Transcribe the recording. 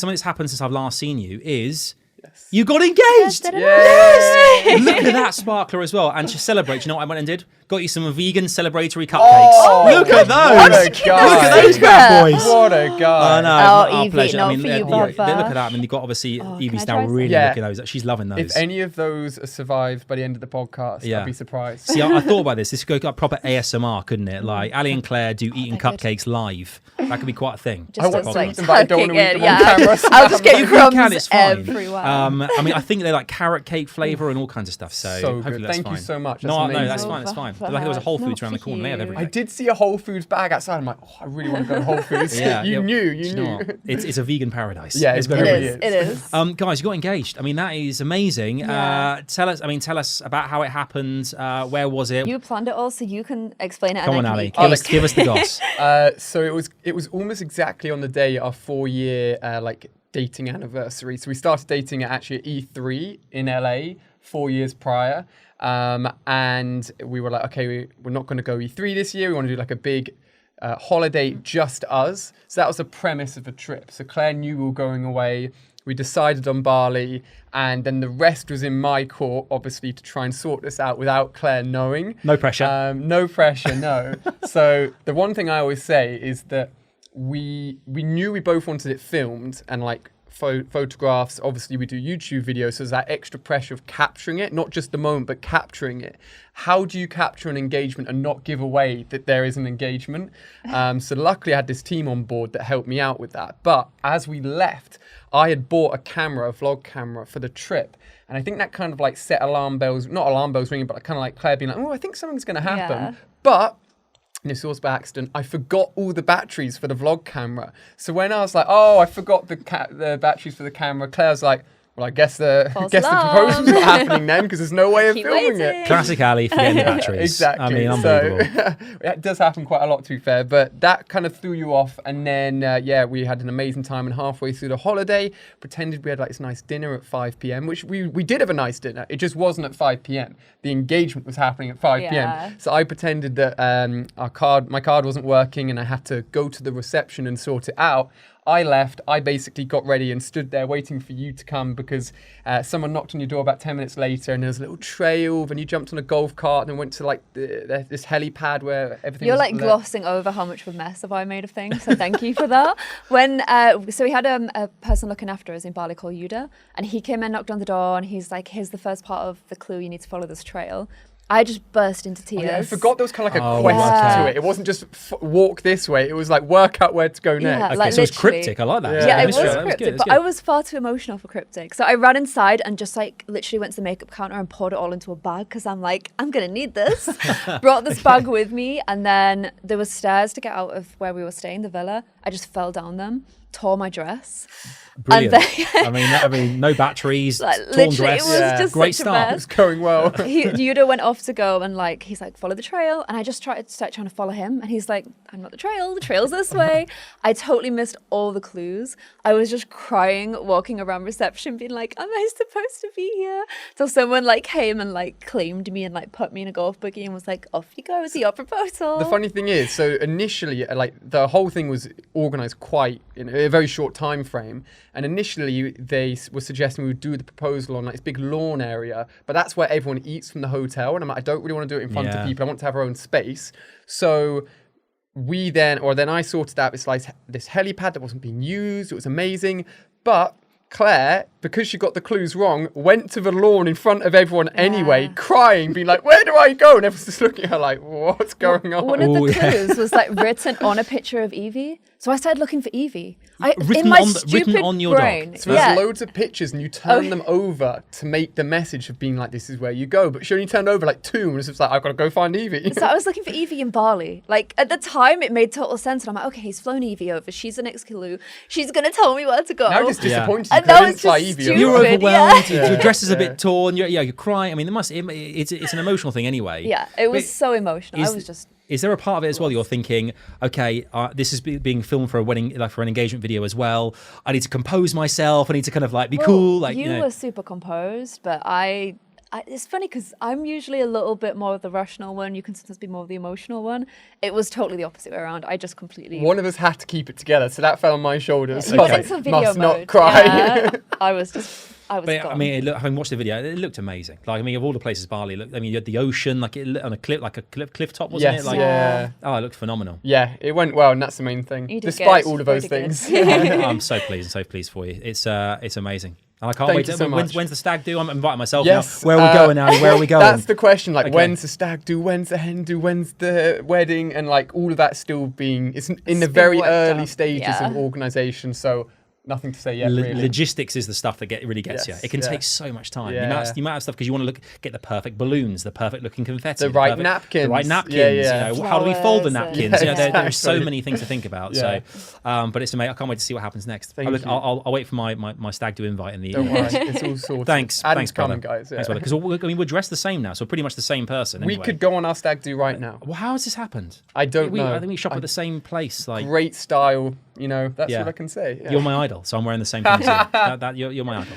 something that's happened since I've last seen you is you got engaged. Yes. Look at that sparkler as well. And to celebrate, you know what I went and did? Got you some vegan celebratory cupcakes. Look at those. What a guy. Look at those bad boys. What a guy. I know. Our Evie, pleasure. not I mean, for you, look Bob. at that. I mean, you've got obviously Evie's can I now try really some? looking at those. She's loving those. If any of those are survived by the end of the podcast, I'd be surprised. See, I thought about this. This could go like proper ASMR, couldn't it? Like Ali and Claire do eating cupcakes live. That could be quite a thing. I want Just to like eat them, but I don't want to eat them on camera. I'll just get you You can, crumbs it's fine. everywhere. I mean, I think they're like carrot cake flavour and all kinds of stuff. So good. hopefully that's Thank fine. you so much. No, That's that's amazing. fine. That's fine. Like there was a Whole Foods around the corner. They had everything. I did see a Whole Foods bag outside. I'm like, oh, I really want to go to Whole Foods. You knew. Do you know what? It's a vegan paradise. Yeah, it's It is. Guys, you got engaged. I mean, that is amazing. Yeah. Tell us about how it happened. Where was it? You planned it all, so you can explain it. Come and on, then Ali. Give us the goss. So it was almost exactly on the day our 4-year dating anniversary. So we started dating actually at E3 in LA 4 years prior. And we were like, okay, we're not going to go E3 this year. We want to do like a big holiday, just us. So that was the premise of the trip. So Claire knew we were going away. We decided on Bali, and then the rest was in my court, obviously, to try and sort this out without Claire knowing. No pressure. No pressure, no. So the one thing I always say is that we knew we both wanted it filmed and like photographs. Obviously, we do YouTube videos, so there's that extra pressure of capturing it, not just the moment, but capturing it. How do you capture an engagement and not give away that there is an engagement? So luckily, I had this team on board that helped me out with that. But as we left, I had bought a vlog camera for the trip. And I think that kind of like set alarm bells, not alarm bells ringing, but kind of like Claire being like, oh, I think something's going to happen. Yeah. But this was by accident. I forgot all the batteries for the vlog camera. So when I was like, oh, I forgot the batteries for the camera, Claire was like, well, I guess the proposal's not happening then because there's no way of filming it. Classic Ali forgetting the batteries. Exactly. I mean, unbelievable. So it does happen quite a lot, to be fair, but that kind of threw you off. And then, we had an amazing time. And halfway through the holiday, pretended we had like this nice dinner at 5 p.m., which we did have a nice dinner. It just wasn't at 5 p.m. The engagement was happening at 5 p.m. So I pretended that my card wasn't working and I had to go to the reception and sort it out. I left. I basically got ready and stood there waiting for you to come because someone knocked on your door about 10 minutes later and there was a little trail. And you jumped on a golf cart and went to like this helipad where everything You're was like glossing over how much of a mess have I made of things, so thank you for that. So we had a person looking after us in Bali called Yuda, and he came and knocked on the door and he's like, here's the first part of the clue, you need to follow this trail. I just burst into tears. Oh, yeah, I forgot there was kind of like a quest to it. It wasn't just walk this way. It was like work out where to go next. Yeah, Okay, like so it's literally. cryptic. I like that. Yeah, it was That cryptic, good, but I was far too emotional for cryptic. So I ran inside and just like literally went to the makeup counter and poured it all into a bag because I'm like, I'm going to need this. Brought this bag with me, and then there was stairs to get out of where we were staying, the villa. I just fell down them, tore my dress. Brilliant. And then, I mean, no batteries, like, torn literally, dress. it was just Great such a start. mess. It was going well. Yuda went off to go and like he's like, follow the trail, and I just started trying to follow him, and he's like, I'm not the trail's this way. I totally missed all the clues. I was just crying walking around reception being like, am I supposed to be here? Till someone like came and like claimed me and like put me in a golf buggy and was like, off you go, it's your proposal. The funny thing is, so initially, like the whole thing was organized quite in a very short time frame. And initially, they were suggesting we would do the proposal on like this big lawn area, but that's where everyone eats from the hotel. And I'm like, I don't really want to do it in front of people. I want to have our own space. So then I sorted out this helipad that wasn't being used. It was amazing, but Claire, because she got the clues wrong, went to the lawn in front of everyone anyway, crying, being like, where do I go? And everyone's just looking at her like, what's going on? One of the clues was like written on a picture of Evie. So I started looking for Evie. Written on your brain, dog. So there's loads of pictures and you turn them over to make the message of being like, this is where you go. But she only turned over like 2 and was just like, I've got to go find Evie. So I was looking for Evie in Bali. Like at the time it made total sense. And I'm like, okay, he's flown Evie over. She's the next clue. She's going to tell me where to go. Now I'm just disappointed And you that couldn't was fly just Evie stupid. over. You're overwhelmed. Yeah. Your dress is a bit torn. You're crying. I mean, it's an emotional thing anyway. Yeah, it was so emotional. I was just... Is there a part of it as well you're thinking, okay, this is being filmed for a wedding, like for an engagement video as well. I need to compose myself. I need to kind of like be cool. Like you were super composed, but I It's funny because I'm usually a little bit more of the rational one. You can sometimes be more of the emotional one. It was totally the opposite way around. I just completely. One of us had to keep it together, so that fell on my shoulders. Yeah, So I was it like, was on video must mode. not cry. Yeah, I was But gone. I mean, having watched the video, it looked amazing. Like, I mean, of all the places Bali looked, I mean, you had the ocean, like on a cliff top, wasn't Yes, it? Like, yeah. oh, it looked phenomenal. Yeah, it went well, and that's the main thing. You did Despite good. all of You those did good. things. I'm so pleased for you. It's amazing. And I can't Thank wait. you so much. When's the stag do? I'm inviting myself Yes, now. Where are we going, Ali? Where are we going? That's the question. Like, Okay. when's the stag do? When's the hen do? When's the wedding? And like all of that still being, it's in the been very worked early out. stages Yeah. of organisation. So nothing to say yet. Really. Logistics is the stuff that really gets Yes, you. It can yeah. take so much time. Yeah. The amount of stuff because you want to get the perfect balloons, the perfect looking confetti, The right perfect- napkins. the right napkins. Yeah, yeah. You know, how do we fold the Flowers napkins? and- You know, Yeah, there's so exactly. many things to think about. Yeah. So, but it's amazing. I can't wait to see what happens next. Thank you. I'll wait for my stag do invite in the. Don't worry, it's all sorted. Thanks, Adam's brother. coming, guys. Yeah. Thanks, brother. Because I mean, we're dressed the same now, so we're pretty much the same person. We anyway. could go on our stag do right now. Well, how has this happened? I don't know. I think we shop at the same place. Like, Great style, you know. That's Yeah. what I can say. Yeah. you're my idol, so I'm wearing the same thing as you. You're my idol.